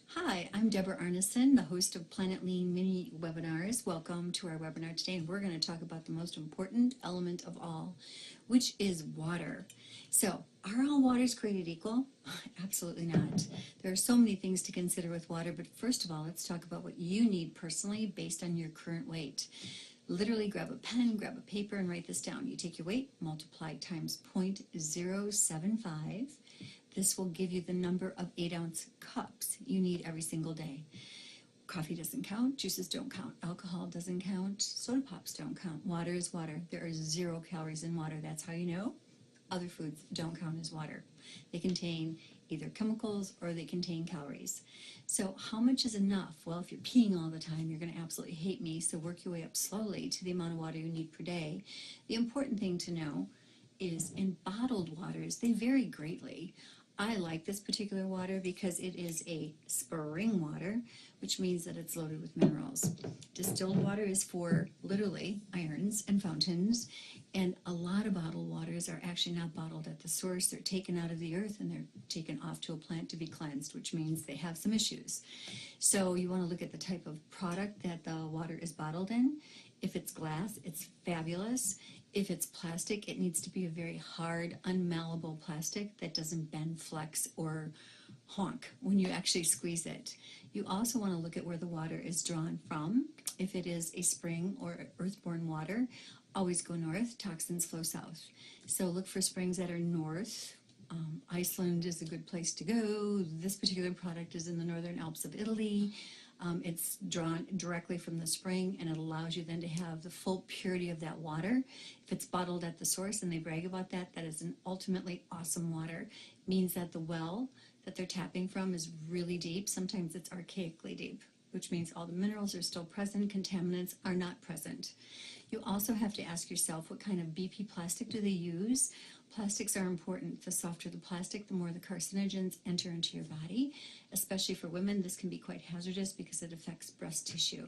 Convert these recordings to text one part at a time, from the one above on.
Hi, I'm Deborah Arneson, the host of Planet Lean mini webinars. Welcome to our webinar today, and we're going to talk about the most important element of all, which is water. So, are all waters created equal? Absolutely not. There are so many things to consider with water, but first of all, let's talk about what you need personally based on your current weight. Literally grab a pen, grab a paper, and write this down. You take your weight, multiply times 0.075. This will give you the number of 8-ounce cups you need every single day. Coffee doesn't count, juices don't count, alcohol doesn't count, soda pops don't count. Water is water. There are 0 calories in water. That's how you know other foods don't count as water. They contain either chemicals or they contain calories. So how much is enough? Well, if you're peeing all the time, you're going to absolutely hate me. So work your way up slowly to the amount of water you need per day. The important thing to know is in bottled waters, they vary greatly. I like this particular water because it is a spring water, which means that it's loaded with minerals. Distilled water is for literally irons and fountains, and a lot of bottled waters are actually not bottled at the source. They're taken out of the earth and they're taken off to a plant to be cleansed, which means they have some issues. So you want to look at the type of product that the water is bottled in. If it's glass, it's fabulous. If it's plastic, it needs to be a very hard, unmalleable plastic that doesn't bend, flex, or honk when you actually squeeze it. You also want to look at where the water is drawn from. If it is a spring or earthborne water, always go north, toxins flow south. So look for springs that are north. Iceland is a good place to go. This particular product is in the northern Alps of Italy. It's drawn directly from the spring, and it allows you then to have the full purity of that water. If it's bottled at the source, and they brag about that, that is an ultimately awesome water. It means that the well that they're tapping from is really deep. Sometimes it's archaically deep, which means all the minerals are still present, contaminants are not present. You also have to ask yourself, what kind of BP plastic do they use? Plastics are important. The softer the plastic, the more the carcinogens enter into your body. Especially for women, this can be quite hazardous because it affects breast tissue.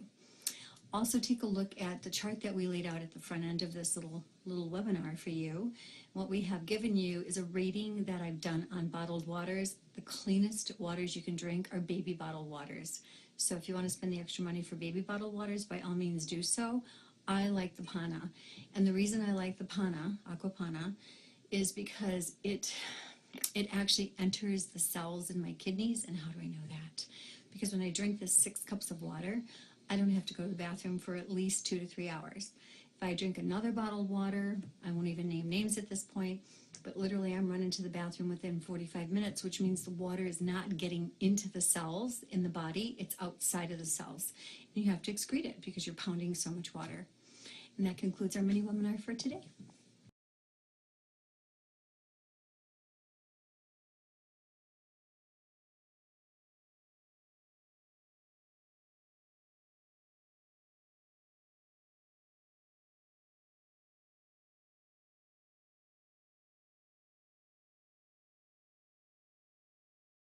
Also, take a look at the chart that we laid out at the front end of this little webinar for you. What we have given you is a rating that I've done on bottled waters. The cleanest waters you can drink are baby bottled waters. So if you want to spend the extra money for baby bottled waters, by all means do so. I like the Pana. And the reason I like the Pana, Aqua Pana, is because it actually enters the cells in my kidneys. And how do I know that? Because when I drink this 6 cups of water, I don't have to go to the bathroom for at least 2 to 3 hours. If I drink another bottled water, I won't even name names at this point, but literally I'm running to the bathroom within 45 minutes, which means the water is not getting into the cells in the body, it's outside of the cells. And you have to excrete it because you're pounding so much water. And that concludes our mini webinar for today.